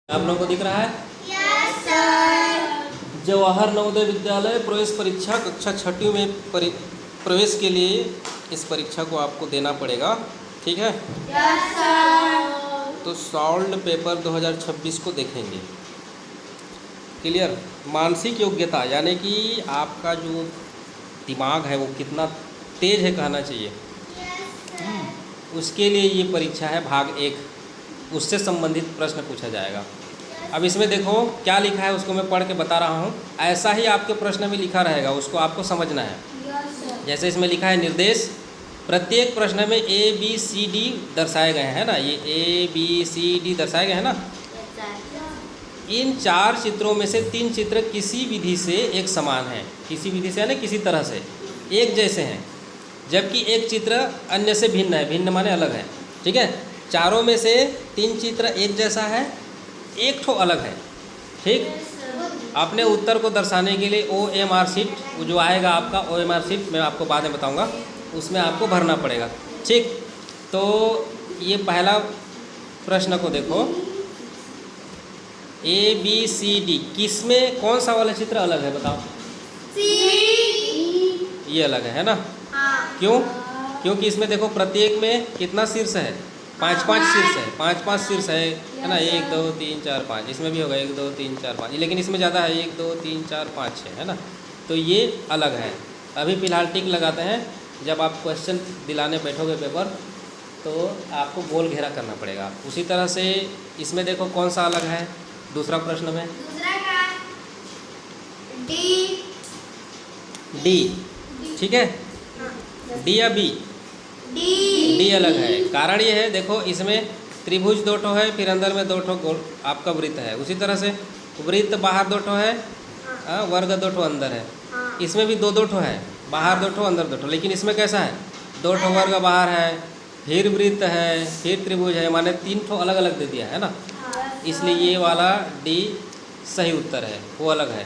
आप लोगों को दिख रहा है? Yes sir. जवाहर नवोदय विद्यालय प्रवेश परीक्षा कक्षा छठी में प्रवेश के लिए इस परीक्षा को आपको देना पड़ेगा, ठीक है? Yes sir. तो सॉल्व्ड पेपर 2026 को देखेंगे। क्लियर? मानसिक योग्यता यानी कि आपका जो दिमाग है वो कितना तेज है कहना चाहिए, उसके लिए ये परीक्षा है भाग 1। उससे संबंधित प्रश्न पूछा जाएगा। अब इसमें देखो क्या लिखा है, उसको मैं पढ़ के बता रहा हूँ। ऐसा ही आपके प्रश्न में लिखा रहेगा, उसको आपको समझना है। जैसे इसमें लिखा है निर्देश, प्रत्येक प्रश्न में ए बी सी डी दर्शाए गए हैं ना, ये ए बी सी डी दर्शाए गए हैं ना। इन 4 चित्रों में से 3 चित्र किसी विधि से एक समान हैं, किसी विधि से यानी किसी तरह से एक जैसे हैं, जबकि एक चित्र अन्य से भिन्न है। भिन्न माने अलग है, ठीक है? चारों में से 3 चित्र एक जैसा है, एक ठो अलग है, ठीक? अपने उत्तर को दर्शाने के लिए OMR शीट जो आएगा आपका, OMR शीट मैं आपको बाद में बताऊंगा, उसमें आपको भरना पड़ेगा, ठीक? तो ये पहला प्रश्न को देखो, ABCD किसमें कौन सा वाला चित्र अलग है बताओ? ये अलग है ना? क्यों? क्योंकि इसमें देखो प्रत्येक में कितना शीर्ष है, 5-5 शीर्ष है, 5-5 शीर्ष है ना? 1 2 3 4 5, इसमें भी होगा 1 2 3 4 5, लेकिन इसमें ज़्यादा है 1 2 3 4 5 6, है ना? तो ये अलग है। अभी फ़िलहाल टिक लगाते हैं, जब आप क्वेश्चन दिलाने बैठोगे पेपर तो आपको गोल घेरा करना पड़ेगा। उसी तरह से इसमें देखो कौन सा अलग है, दूसरा प्रश्न में डी, ठीक है? डी या बी? डी अलग है। कारण ये है, देखो इसमें त्रिभुज 2 ठो है, फिर अंदर में 2 ठो गोल आपका वृत्त है। उसी तरह से वृत्त बाहर 2 ठो है, वर्ग 2 ठो अंदर है। इसमें भी 2-2 ठो है, बाहर 2 ठो अंदर 2 ठो, लेकिन इसमें कैसा है, 2 ठो वर्ग बाहर है, फिर वृत्त है, फिर त्रिभुज है, माने 3 ठो अलग अलग दे दिया है ना। इसलिए ये वाला डी सही उत्तर है, वो अलग है।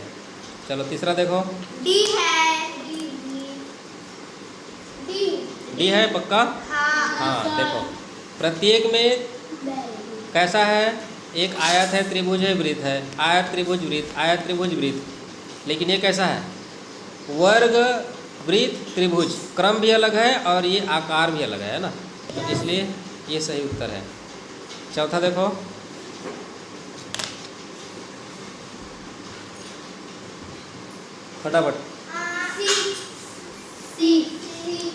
चलो तीसरा देखो, डी है। डी है पक्का? हाँ देखो, प्रत्येक में कैसा है, एक आयत है, त्रिभुज है, वृत्त है, आयत त्रिभुज वृत्त, आयत त्रिभुज वृत्त। लेकिन ये कैसा है, वर्ग वृत्त त्रिभुज, क्रम भी अलग है और ये आकार भी अलग है ना, तो इसलिए ये सही उत्तर है। चौथा देखो, फटाफट।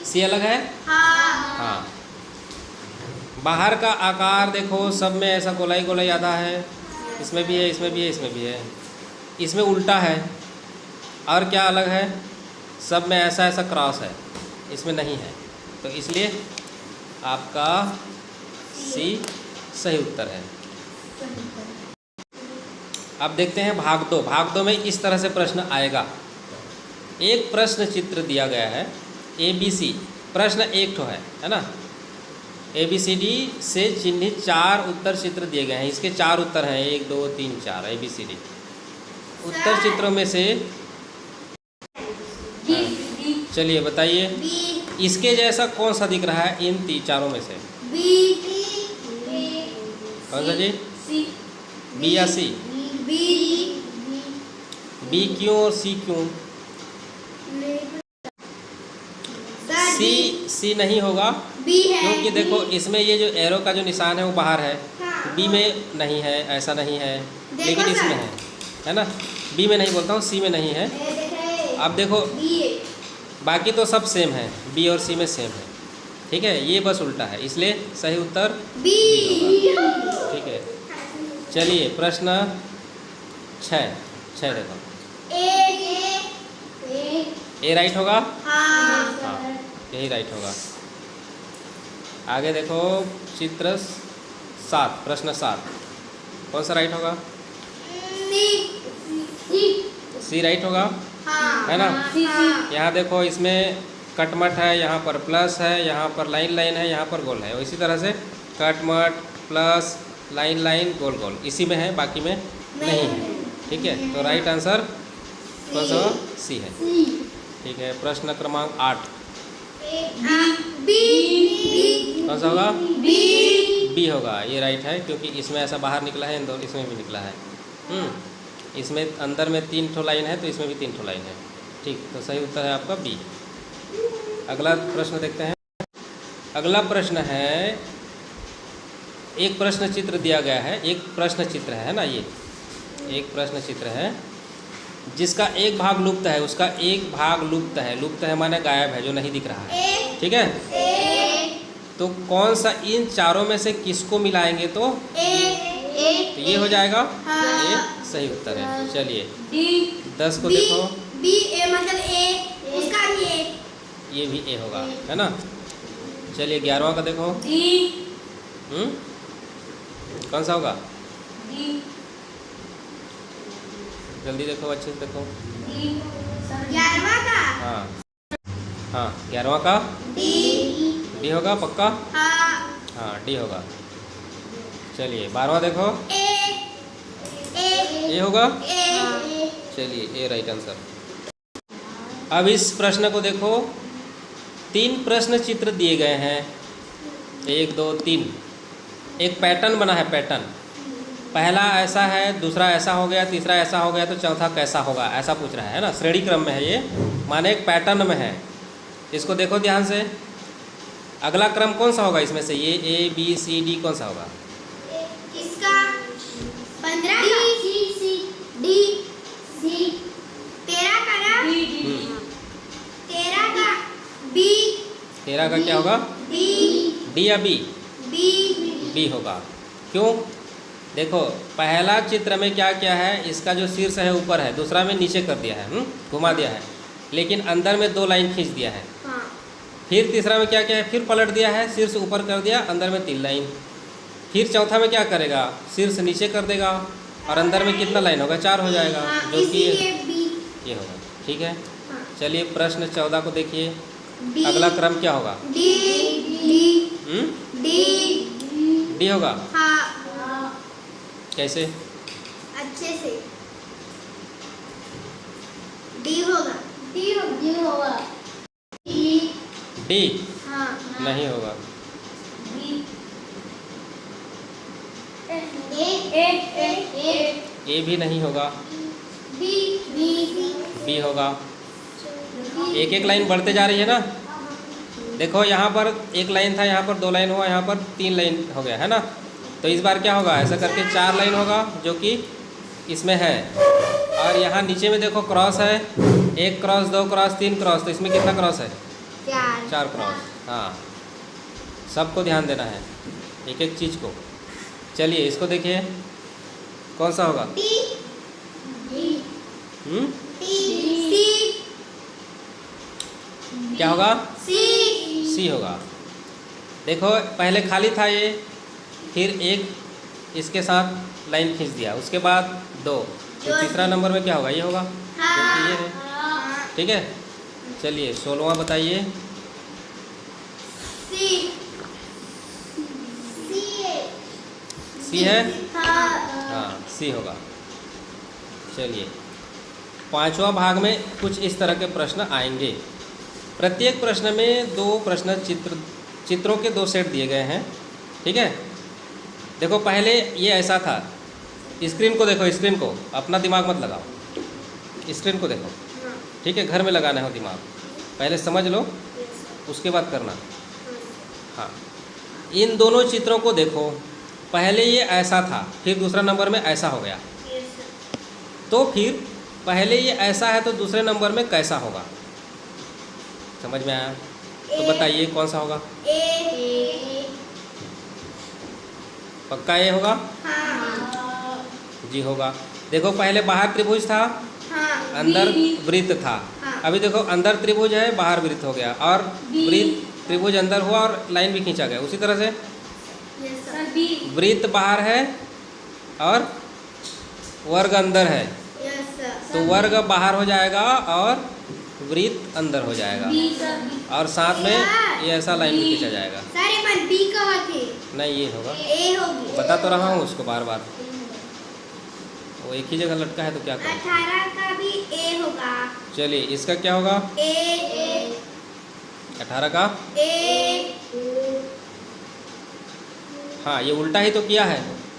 सी अलग है? हाँ। बाहर का आकार देखो, सब में ऐसा गोलाई गोलाई आधा है, इसमें भी है, इसमें भी है, इसमें भी है। इसमें उल्टा है, और क्या अलग है, सब में ऐसा ऐसा क्रॉस है, इसमें नहीं है, तो इसलिए आपका सी सही उत्तर है। अब देखते हैं भाग 2। भाग 2 में इस तरह से प्रश्न आएगा। एक प्रश्न चित्र दिया गया है, ABC, प्रश्न 1 ठो है ना? ABCD से चिन्हित 4 उत्तर चित्र दिए गए हैं। इसके 4 उत्तर हैं, 1 2 3 4 ABCD। उत्तर चित्रों में से चलिए बताइए, इसके जैसा कौन सा दिख रहा है इन चारों में से? कौन सा जी? बी या सी? बी क्यों और सी क्यों? सी नहीं होगा, क्योंकि देखो इसमें ये जो एरो का जो निशान है वो बाहर है, बी में नहीं है, ऐसा नहीं है, लेकिन इसमें है ना? बी में नहीं बोलता हूँ, सी में नहीं है। अब देखो बाकी तो सब सेम है, बी और सी में सेम है, ठीक है? ये बस उल्टा है, इसलिए सही उत्तर बी होगा, ठीक है? चलिए प्रश्न 6 देखो, ए राइट होगा? हाँ, यही राइट होगा। आगे देखो चित्र 7, प्रश्न 7, कौन सा राइट होगा? सी राइट होगा, है ना? यहाँ देखो इसमें कटमट है, यहाँ पर प्लस है, यहाँ पर लाइन लाइन है, यहाँ पर गोल है। इसी तरह से कटमट प्लस लाइन लाइन गोल गोल इसी में है, बाकी में नहीं है, ठीक है? तो राइट आंसर कौन सा? सी है, ठीक है? प्रश्न क्रमांक 8 कौन सा होगा? बी होगा, ये राइट है क्योंकि इसमें ऐसा बाहर निकला है, इन दोनों इसमें भी निकला है। इसमें अंदर में 3 ठो लाइन है तो इसमें भी 3 ठो लाइन है। ठीक, तो सही उत्तर है आपका बी। अगला प्रश्न देखते हैं। अगला प्रश्न है, एक प्रश्न चित्र दिया गया है, एक प्रश्न चित्र है ना, ये एक प्रश्न चित्र है जिसका एक भाग लुप्त है, उसका एक भाग लुप्त है। लुप्त है माने गायब है, जो नहीं दिख रहा है। ठीक है, तो कौन सा इन चारों में से किसको मिलाएंगे तो ये हो जाएगा। ये सही उत्तर है। चलिए 10 को देखो, बी ए मतलब ए, उसका भी ए, ये भी ए होगा, है ना। चलिए 11वां का देखो, कौन सा होगा, जल्दी देखो, अच्छे से देखो। 11वां का हाँ हाँ, 11वां का डी होगा पक्का। हाँ डी होगा। चलिए 12वां देखो, ए होगा। चलिए ए राइट आंसर। अब इस प्रश्न को देखो, 3 प्रश्न चित्र दिए गए हैं, 1 2 3। एक पैटर्न बना है, पैटर्न पहला ऐसा है, दूसरा ऐसा हो गया, तीसरा ऐसा हो गया, तो चौथा कैसा होगा, ऐसा पूछ रहा है ना। श्रेणी क्रम में है ये, माने एक पैटर्न में है। इसको देखो ध्यान से, अगला क्रम कौन सा होगा इसमें से, ये ए बी सी डी कौन सा होगा। इसका 15 का डी सी, 13 का ना 13 का बी, 13 का क्या होगा, बी डी या बी, बी बी होगा। क्यों, देखो पहला चित्र में क्या क्या है, इसका जो शीर्ष है ऊपर है, दूसरा में नीचे कर दिया है, घुमा दिया है, लेकिन अंदर में 2 लाइन खींच दिया है। हाँ। फिर तीसरा में क्या क्या है, फिर पलट दिया है, शीर्ष ऊपर कर दिया, अंदर में 3 लाइन। फिर चौथा में क्या करेगा, शीर्ष नीचे कर देगा और अंदर में कितना लाइन होगा, 4 हो जाएगा, जो कि ये होगा। ठीक है, चलिए प्रश्न 14 को देखिए, अगला क्रम क्या होगा, डी डी डी डी होगा। हाँ, कैसे, अच्छे से डी होगा, डी होगा, डी हाँ नहीं होगा। ए भी नहीं होगा, बी होगा। एक एक लाइन बढ़ते जा रही है ना। देखो यहाँ पर 1 लाइन था, यहाँ पर 2 लाइन हुआ, यहाँ पर 3 लाइन हो गया है ना। तो इस बार क्या होगा, ऐसा करके 4 लाइन होगा जो कि इसमें है। और यहाँ नीचे में देखो क्रॉस है, 1 क्रॉस 2 क्रॉस 3 क्रॉस, तो इसमें कितना क्रॉस है, 4 क्रॉस। हाँ, सबको ध्यान देना है, एक एक चीज़ को। चलिए इसको देखिए, कौन सा होगा, क्या होगा, सी होगा। देखो पहले खाली था ये, फिर एक इसके साथ लाइन खींच दिया, उसके बाद 2, तो तीसरा नंबर में क्या होगा, ये होगा, क्योंकि ये है। ठीक है, चलिए 16वां बताइए। सी है, हाँ सी होगा। चलिए 5वां भाग में कुछ इस तरह के प्रश्न आएंगे। प्रत्येक प्रश्न में 2 प्रश्न चित्रों के 2 सेट दिए गए हैं। ठीक है, देखो पहले ये ऐसा था, स्क्रीन को देखो, स्क्रीन को, अपना दिमाग मत लगाओ, स्क्रीन को देखो। ठीक है, घर में लगाना है दिमाग, पहले समझ लो उसके बाद करना। हाँ, इन दोनों चित्रों को देखो, पहले ये ऐसा था, फिर दूसरा नंबर में ऐसा हो गया, तो फिर पहले ये ऐसा है तो दूसरे नंबर में कैसा होगा, समझ में आया? तो बताइए कौन सा होगा, पक्का ए होगा? जी होगा। देखो पहले बाहर त्रिभुज था, अंदर वृत्त था। अभी देखो अंदर त्रिभुज है, बाहर वृत्त हो गया, और वृत्त त्रिभुज अंदर हुआ और लाइन भी खींचा गया। उसी तरह से वृत्त बाहर है और वर्ग अंदर है, तो वर्ग बाहर हो जाएगा और वृत्त अंदर हो जाएगा, और साथ में ये ऐसा लाइन भी खींचा जाएगा। नहीं, ये होगा, बता तो रहा हूँ उसको बार बार, वो एक ही जगह लटका है तो क्या करें। 18 का भी ए होगा। चलिए इसका क्या होगा, ए 18 का ए हाँ, ये उल्टा ही तो किया है।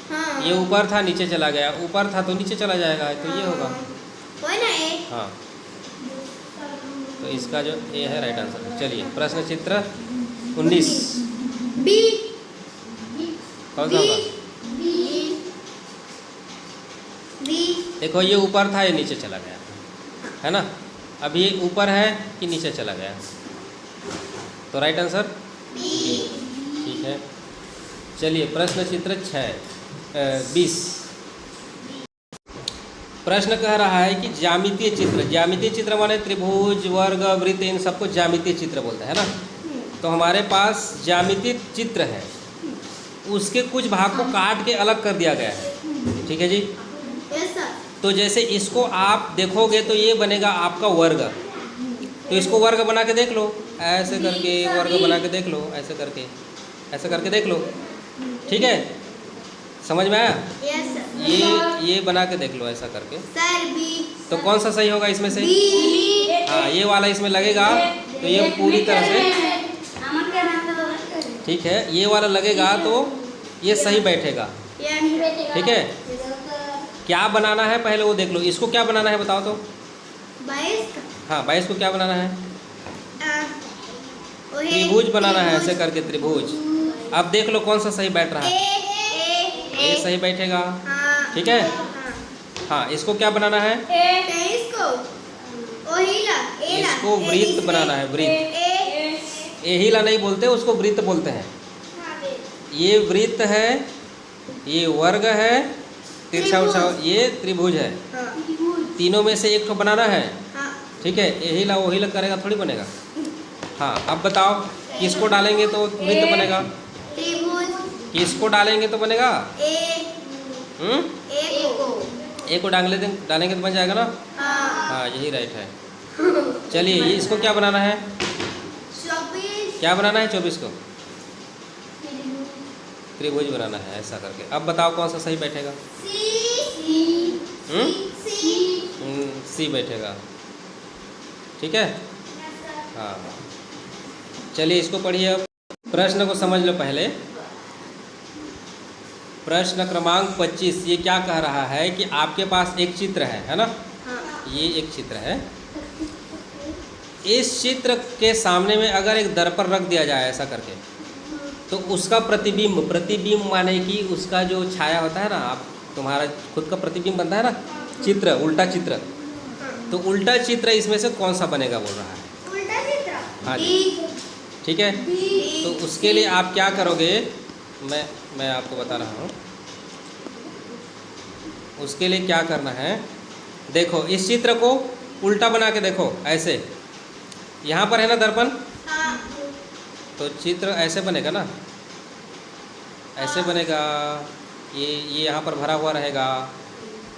हाँ। ये ऊपर था नीचे चला गया, ऊपर था तो नीचे चला जाएगा, तो ये होगा। वही ना ए। हाँ, तो इसका जो ए है राइट आंसर। चलिए प्रश्न चित्र 19 बी। कौन सा होगा? बी। देखो ये ऊपर था, ये नीचे चला गया, है ना। अब ये ऊपर है कि नीचे चला गया, तो राइट आंसर बी। ठीक है, चलिए प्रश्न चित्र 20 प्रश्न कह रहा है कि ज्यामितीय चित्र, ज्यामितीय चित्र माने त्रिभुज, वर्ग, वृत्त, इन सबको ज्यामितीय चित्र बोलते हैं ना। तो हमारे पास ज्यामितीय चित्र है, उसके कुछ भाग को काट के अलग कर दिया गया है। ठीक है जी। Yes sir. तो जैसे इसको आप देखोगे तो ये बनेगा आपका वर्ग, तो इसको वर्ग बना के देख लो, ऐसे करके वर्ग बना के देख लो, ऐसे करके, ऐसे करके देख लो। ठीक है, समझ में आया? Yes sir. ये बना के देख लो ऐसा करके। Sir B. तो कौन सा सही होगा इसमें से? बी। हाँ, ये वाला इसमें लगेगा तो ये पूरी तरह से ठीक है, ये वाला लगेगा तो ये सही बैठेगा। ठीक है, क्या बनाना है पहले वो देख लो। इसको क्या बनाना है बताओ तो? 22 का। हाँ, 22 को क्या बनाना है? वही त्रिभुज बनाना है, ऐसे करके त्रिभुज। अब देख लो कौन सा सही बैठ रहा है। ये सही बैठेगा। हाँ। ठीक है, हाँ। हाँ, इसको क्या बनाना है? इसको ओहिला एला इसको वृत्त बनाना है, वृत्त। एहिला नहीं बोलते, उसको वृत्त बोलते हैं। ये वृत्त है, ये वर्ग है, तिरछा उछा ये त्रिभुज है। तीनों में से एक तो बनाना है। ठीक है, एहिला ओहिला करेगा थोड़ी बनेगा। हाँ, अब बताओ किसको डालेंगे तो वृत्त बनेगा? त्रिभुज। किसको डालेंगे तो बनेगा? ए को डालेंगे तो बन जाएगा ना। हाँ, यही राइट है। चलिए, ये इसको क्या बनाना है? 24। क्या बनाना है 24 को? त्रिभुज बनाना है, ऐसा करके। अब बताओ कौन सा सही बैठेगा? सी बैठेगा। ठीक है, हाँ। चलिए इसको पढ़िए। अब प्रश्न को समझ लो पहले। प्रश्न क्रमांक 25 ये क्या कह रहा है कि आपके पास एक चित्र है ना। ये एक चित्र है। इस चित्र के सामने में अगर एक दर्पण रख दिया जाए ऐसा करके, तो उसका प्रतिबिंब माने कि उसका जो छाया होता है ना, आप तुम्हारा खुद का प्रतिबिंब बनता है ना, चित्र, उल्टा चित्र। तो उल्टा चित्र इसमें से कौन सा बनेगा बोल रहा है? उल्टा चित्र। हाँ जी, ठीक है। तो उसके लिए आप क्या करोगे, मैं आपको बता रहा हूँ। उसके लिए क्या करना है, देखो इस चित्र को उल्टा बना के देखो, ऐसे। यहाँ पर है ना दर्पण, तो चित्र ऐसे बनेगा ना, ऐसे बनेगा। ये यहाँ पर भरा हुआ रहेगा,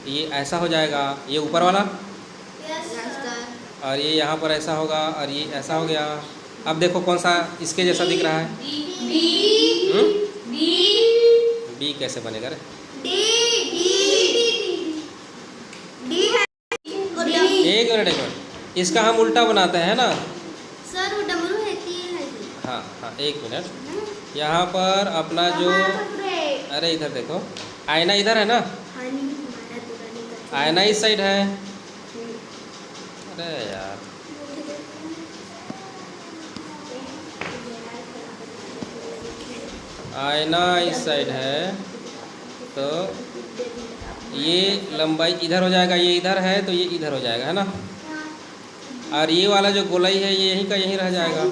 ये ऐसा हो जाएगा, ये ऊपर वाला, और ये यहाँ पर ऐसा होगा, और ये ऐसा हो गया। अब देखो कौन सा इसके जैसा दिख रहा है? बी कैसे बनेगा रे? एक मिनट, इसका हम उल्टा बनाते हैं ना सर। वो डमरू है हाँ हाँ, एक मिनट। यहाँ पर अपना जो, अरे इधर देखो, आईना इधर है ना, आईना इस साइड है। अरे यार, आईना इस साइड है, तो ये लंबाई इधर हो जाएगा, ये इधर है तो ये इधर हो जाएगा, है ना। और ये वाला जो गोलाई है ये यहीं का यहीं रह जाएगा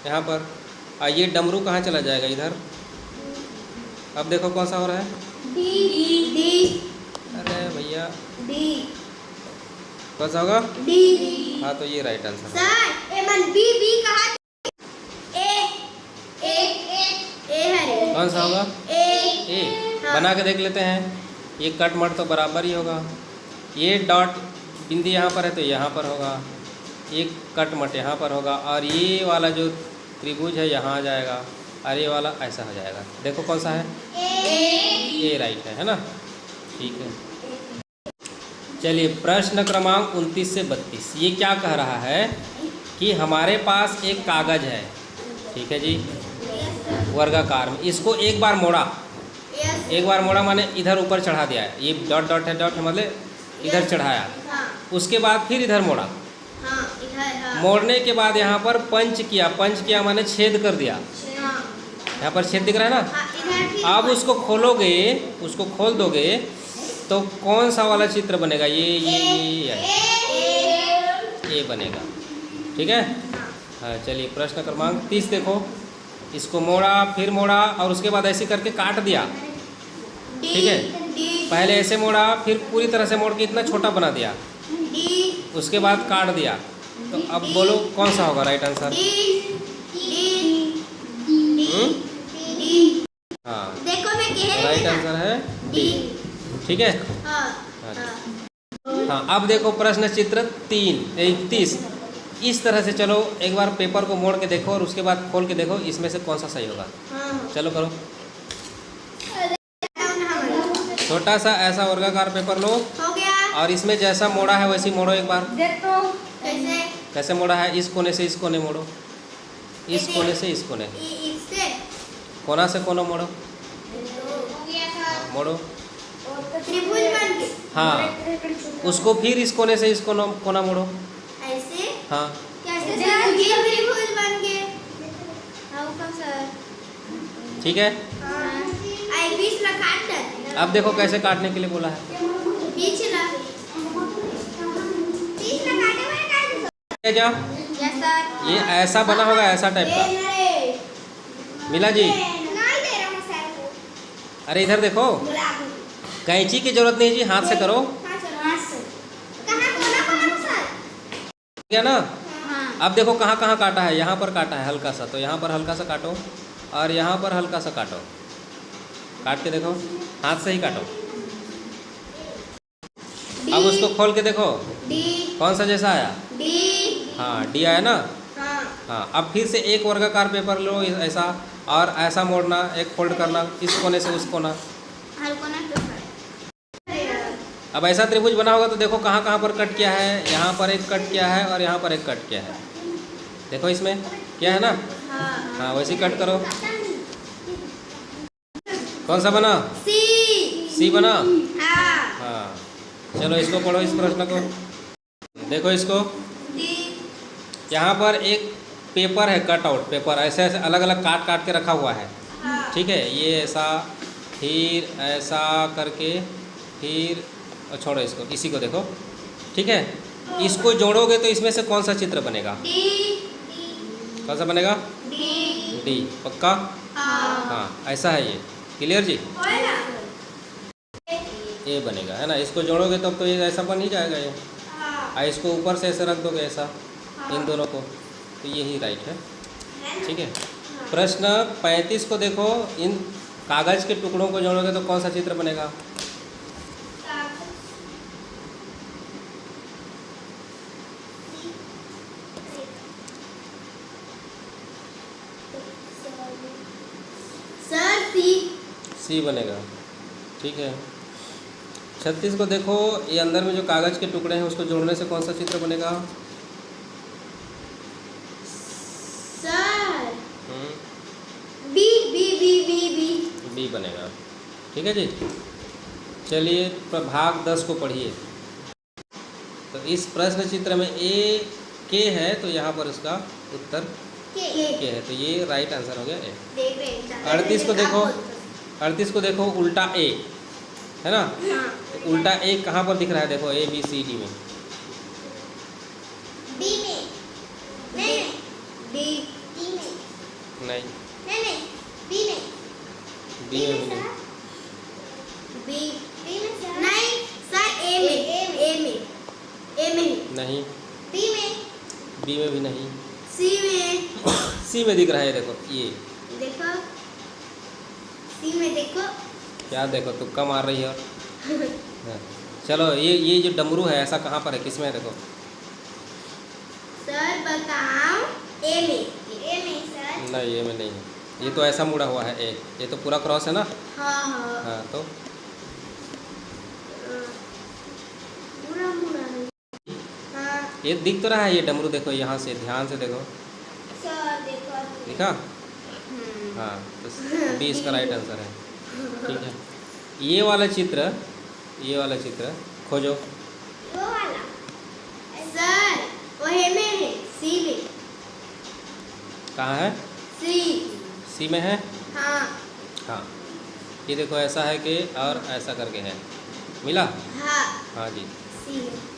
यहाँ पर। और ये डमरू कहाँ चला जाएगा? इधर। अब देखो कौन सा हो रहा है? अरे भैया, कौन सा होगा? हाँ, तो ये राइट आंसर है। कौन सा होगा? ए। बना के देख लेते हैं। ये कट मट तो बराबर ही होगा। ये डॉट बिंदी यहाँ पर है तो यहाँ पर होगा, एक कट मट यहाँ पर होगा, और ये वाला जो त्रिभुज है यहाँ आ जाएगा, और ये वाला ऐसा हो जाएगा। देखो कौन सा है? ए राइट है ना। ठीक है, चलिए प्रश्न क्रमांक 29 से 32 ये क्या कह रहा है कि हमारे पास एक कागज़ है। ठीक है जी, वर्गाकार में। इसको एक बार मोड़ा, यस। एक बार मोड़ा माने इधर ऊपर चढ़ा दिया है, ये डॉट डॉट है, डॉट है मतलब इधर चढ़ाया। हाँ उसके बाद फिर इधर मोड़ा, हाँ इधर हाँ मोड़ने के बाद यहाँ पर पंच किया, पंच किया माने छेद कर दिया। हाँ यहाँ पर छेद दिख रहा है ना। हाँ इधर फिर अब उसको खोलोगे, उसको खोल दोगे तो कौन सा वाला चित्र बनेगा? ये ए बनेगा। ठीक है। हाँ चलिए प्रश्न क्रमांक 30 देखो। इसको मोड़ा, फिर मोड़ा और उसके बाद ऐसे करके काट दिया। ठीक है, पहले ऐसे मोड़ा, फिर पूरी तरह से मोड़ के इतना छोटा बना दिया, उसके बाद काट दिया। तो अब बोलो कौन सा होगा राइट आंसर? हाँ देखो मैं कह रही राइट हूँ आंसर है डी। ठीक है। हाँ हाँ हाँ, अब देखो प्रश्न चित्र 31। इस तरह से चलो एक बार पेपर को मोड़ के देखो और उसके बाद खोल के देखो, इसमें से कौन सा सही होगा। हाँ चलो करो। छोटा सा ऐसा वर्गाकार पेपर लो हो गया। और इसमें जैसा मोड़ा है वैसे ही मोड़ो एक बार। देखो कैसे कैसे मोड़ा है? इस कोने से इस कोने मोड़ो, इस कोने से इस कोने, इससे कोना से कोना मोड़ो। हो गया था। मोड़ो। त्रिभुज बन गए। हाँ, उसको फिर इस कोने से इस कोना कोना मोड़ो। ऐसे हाँ कैसे सर? ये त्रिभुज बन गए। How come sir? ठीक है। आई बीच ला काट दे। अब देखो कैसे काटने के लिए बोला है। बीच ला काटे हुए काट दो। ये जा, यस सर। ये ऐसा बना होगा, ऐसा टाइप का। मिला जी? नहीं दे रहा हूँ सर को। अरे इधर देखो, बुला दो। कैंची की जरूरत नहीं जी, हाथ से करो। हाँ सर, हाँ सर। कहाँ कोना कोना सर? क्या ना। हाँ अब देखो कहाँ कहाँ काटा है। यहाँ पर काटा है हल्का सा, तो यहाँ पर हल्का सा काटो और यहाँ पर हल्का सा काटो। काट के देखो, हाथ से ही काटो। अब उसको खोल के देखो डी कौन सा जैसा आया। डी। हाँ डी आया ना। हाँ हाँ, अब फिर से एक वर्गाकार पेपर लो ऐसा, और ऐसा मोड़ना, एक फोल्ड करना, इस कोने से उस कोना। हर कोना तो सर। अब ऐसा त्रिभुज बना होगा तो देखो कहाँ कहाँ पर कट किया है। यहाँ पर एक कट किया है और यहाँ पर एक कट किया है। देखो इसमें क्या है ना। हाँ हाँ वैसे ही कट करो। कौन सा बना? सी बना। हाँ हाँ चलो इसको पढ़ो, इस प्रश्न को देखो। इसको डी यहाँ पर एक पेपर है, कट आउट पेपर, ऐसे ऐसे अलग अलग काट काट के रखा हुआ है। हाँ ठीक है, ये ऐसा, फिर ऐसा करके, फिर छोड़ो इसको, इसी को देखो। ठीक है, इसको जोड़ोगे तो इसमें से कौन सा चित्र बनेगा? डी कौन सा बनेगा? डी। डी पक्का। हाँ हाँ ऐसा है ये। क्लियर जी? होएगा। ये बनेगा है ना। इसको जोड़ोगे तब तो ये ऐसा बन ही जाएगा ये। हाँ और इसको ऊपर से ऐसे रख दोगे ऐसा, इन दोनों को, तो यही राइट है। ठीक है। प्रश्न 35 को देखो। इन कागज के टुकड़ों को जोड़ोगे तो कौन सा चित्र बनेगा? सर सी। सी बनेगा। ठीक है। 36 को देखो। ये अंदर में जो कागज के टुकड़े हैं उसको जोड़ने से कौन सा चित्र बनेगा? Sir B B B B B. B बनेगा। ठीक है जी। चलिए भाग 10 को पढ़िए। तो इस प्रश्न चित्र में ए के है, तो यहाँ पर इसका उत्तर के है, तो ये राइट आंसर हो गया ए। देख रहे हैं। 38 को देखो। 38 को देखो, उल्टा ए है ना। हाँ तो उल्टा ए कहाँ पर दिख रहा है? देखो ए बी सी डी में। बी में नहीं डी डी में नहीं, नहीं बी में बी में भी नहीं। बी बी में सर नहीं सर ए में ए में ए में नहीं, बी में बी में भी नहीं, सी में सी में दिख रहा है। देखो ये देखो सी में देखो। क्या देखो, तुक्का मार रही है। हाँ। चलो ये जो डमरू है ऐसा कहाँ पर है, किसमें है? देखो सर बताओ। ए में सर नहीं, ए में नहीं है। ये तो ऐसा मुड़ा हुआ है ए, ये तो पूरा क्रॉस है ना। हाँ हाँ हाँ तो पूरा पूरा है। हाँ ये दिख तो रहा है ये डमरू। देखो यहाँ से ध्यान से देखो, सर देखो दिखा? हाँ, तो बी इसका राइट आंसर है। ठीक है, ये वाला चित्र खोजो। वो वाला सर वो है में है, सी में। कहाँ है? सी में है। हाँ हाँ, ये देखो ऐसा है कि और ऐसा करके है, मिला? हाँ हाँ जी। सी में।